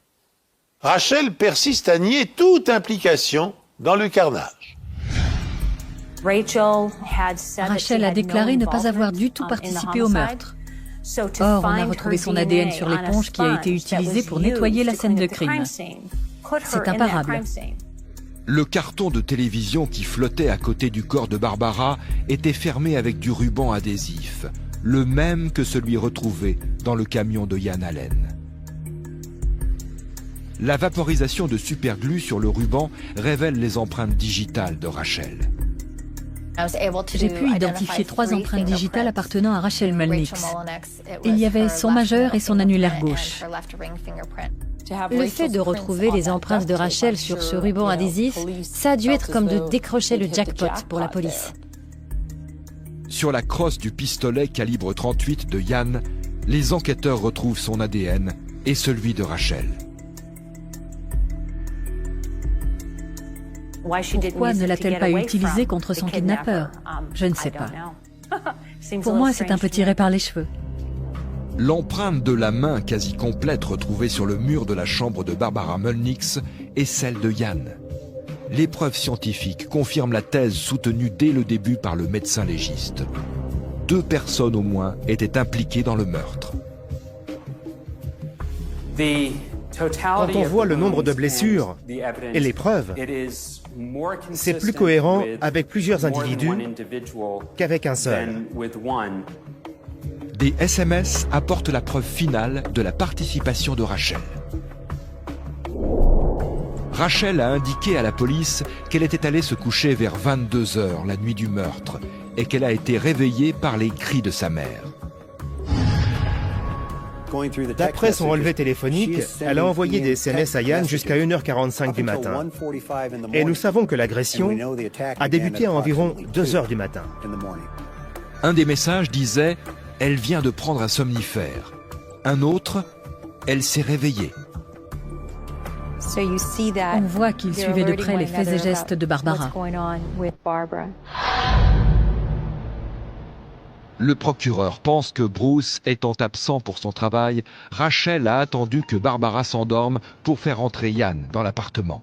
Rachel persiste à nier toute implication dans le carnage. Rachel a déclaré ne pas avoir du tout participé au meurtre. Or, on a retrouvé son ADN sur l'éponge qui a été utilisée pour nettoyer la scène de crime. C'est imparable. Le carton de télévision qui flottait à côté du corps de Barbara était fermé avec du ruban adhésif, le même que celui retrouvé dans le camion de Ian Allen. La vaporisation de superglue sur le ruban révèle les empreintes digitales de Rachel. J'ai pu identifier 3 empreintes digitales appartenant à Rachel Mulnix. Il y avait son majeur et son annulaire gauche. Le fait de retrouver les empreintes de Rachel sur ce ruban adhésif, ça a dû être comme de décrocher le jackpot pour la police. Sur la crosse du pistolet calibre 38 de Ian, les enquêteurs retrouvent son ADN et celui de Rachel. Pourquoi ne l'a-t-elle pas utilisé contre son kidnappeur? Je ne sais pas. Pour moi, c'est un peu tiré par les cheveux. L'empreinte de la main quasi complète retrouvée sur le mur de la chambre de Barbara Mulnix est celle de Ian. L'épreuve scientifique confirme la thèse soutenue dès le début par le médecin légiste. 2 personnes au moins étaient impliquées dans le meurtre. Quand on voit le nombre de blessures et les preuves, c'est plus cohérent avec plusieurs individus qu'avec un seul. Des SMS apportent la preuve finale de la participation de Rachel. Rachel a indiqué à la police qu'elle était allée se coucher vers 22 h la nuit du meurtre et qu'elle a été réveillée par les cris de sa mère. D'après son relevé téléphonique, elle a envoyé des SMS à Ian jusqu'à 1h45 du matin. Et nous savons que l'agression a débuté à environ 2 h du matin. Un des messages disait « Elle vient de prendre un somnifère ». Un autre « Elle s'est réveillée ». On voit qu'il suivait de près les faits et gestes de Barbara. Le procureur pense que Bruce étant absent pour son travail, Rachel a attendu que Barbara s'endorme pour faire entrer Ian dans l'appartement.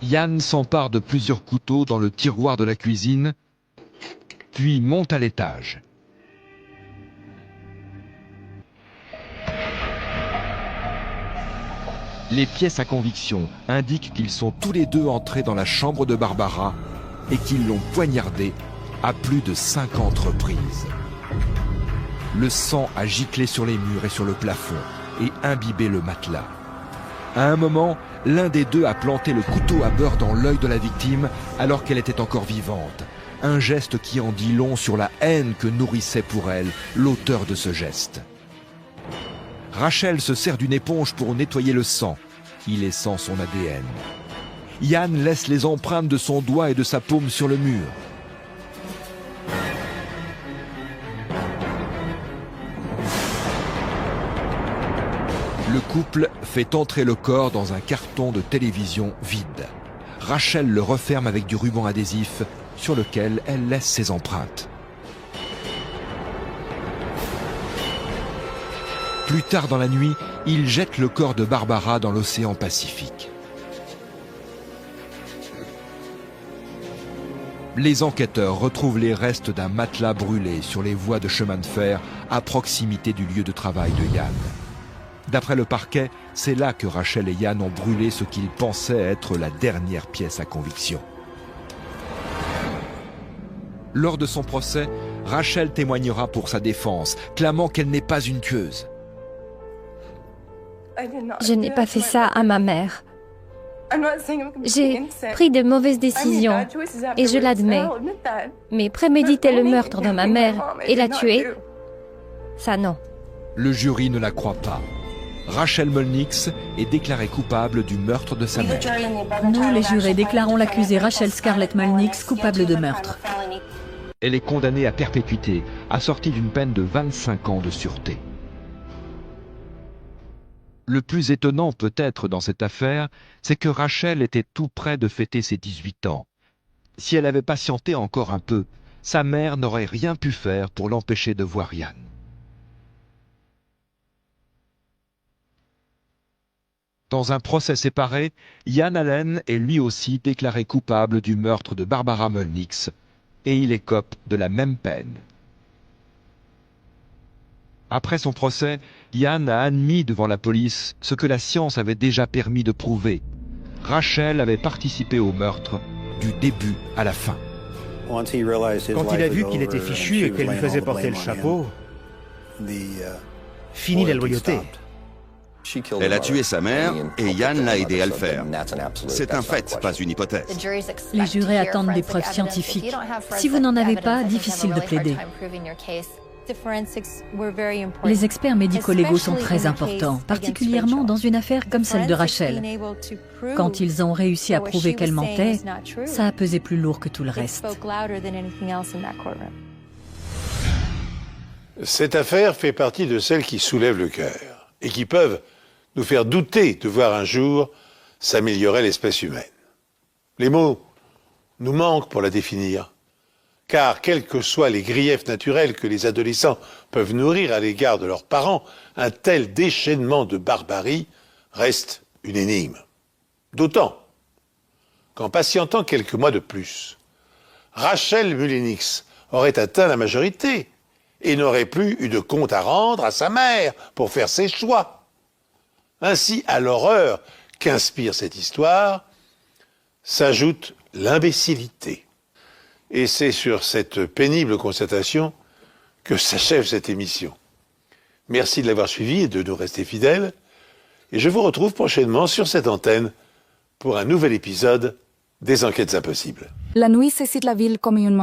Ian s'empare de plusieurs couteaux dans le tiroir de la cuisine, puis monte à l'étage. Les pièces à conviction indiquent qu'ils sont tous les 2 entrés dans la chambre de Barbara et qu'ils l'ont poignardée à plus de 50 reprises. Le sang a giclé sur les murs et sur le plafond et imbibé le matelas. À un moment, l'un des 2 a planté le couteau à beurre dans l'œil de la victime alors qu'elle était encore vivante. Un geste qui en dit long sur la haine que nourrissait pour elle l'auteur de ce geste. Rachel se sert d'une éponge pour nettoyer le sang, y laissant son ADN. Ian laisse les empreintes de son doigt et de sa paume sur le mur. Le couple fait entrer le corps dans un carton de télévision vide. Rachel le referme avec du ruban adhésif sur lequel elle laisse ses empreintes. Plus tard dans la nuit, il jette le corps de Barbara dans l'océan Pacifique. Les enquêteurs retrouvent les restes d'un matelas brûlé sur les voies de chemin de fer à proximité du lieu de travail de Ian. D'après le parquet, c'est là que Rachel et Ian ont brûlé ce qu'ils pensaient être la dernière pièce à conviction. Lors de son procès, Rachel témoignera pour sa défense, clamant qu'elle n'est pas une tueuse. Je n'ai pas fait ça à ma mère. J'ai pris de mauvaises décisions et je l'admets. Mais préméditer le meurtre de ma mère et la tuer, ça non. Le jury ne la croit pas. Rachel Mulnix est déclarée coupable du meurtre de sa mère. Nous, les jurés, déclarons l'accusée Rachel Scarlett Mulnix coupable de meurtre. Elle est condamnée à perpétuité, assortie d'une peine de 25 ans de sûreté. Le plus étonnant peut-être dans cette affaire, c'est que Rachel était tout près de fêter ses 18 ans. Si elle avait patienté encore un peu, sa mère n'aurait rien pu faire pour l'empêcher de voir Yann. Dans un procès séparé, Yann Allen est lui aussi déclaré coupable du meurtre de Barbara Molnix et il écope de la même peine. Après son procès, Yann a admis devant la police ce que la science avait déjà permis de prouver. Rachel avait participé au meurtre du début à la fin. Quand il a vu qu'il était fichu et qu'elle lui faisait porter le chapeau, fini la loyauté. Elle a tué sa mère et Yann l'a aidé à le faire. C'est un fait, pas une hypothèse. Les jurés attendent des preuves scientifiques. Si vous n'en avez pas, difficile de plaider. Les experts médico-légaux sont très importants, particulièrement dans une affaire comme celle de Rachel. Quand ils ont réussi à prouver qu'elle mentait, ça a pesé plus lourd que tout le reste. Cette affaire fait partie de celles qui soulèvent le cœur et qui peuvent nous faire douter de voir un jour s'améliorer l'espèce humaine. Les mots nous manquent pour la définir, car quels que soient les griefs naturels que les adolescents peuvent nourrir à l'égard de leurs parents, un tel déchaînement de barbarie reste une énigme. D'autant qu'en patientant quelques mois de plus, Rachel Molnix aurait atteint la majorité et n'aurait plus eu de compte à rendre à sa mère pour faire ses choix. Ainsi, à l'horreur qu'inspire cette histoire, s'ajoute l'imbécilité. Et c'est sur cette pénible constatation que s'achève cette émission. Merci de l'avoir suivi et de nous rester fidèles. Et je vous retrouve prochainement sur cette antenne pour un nouvel épisode des Enquêtes Impossibles. La nuit saisit la ville comme une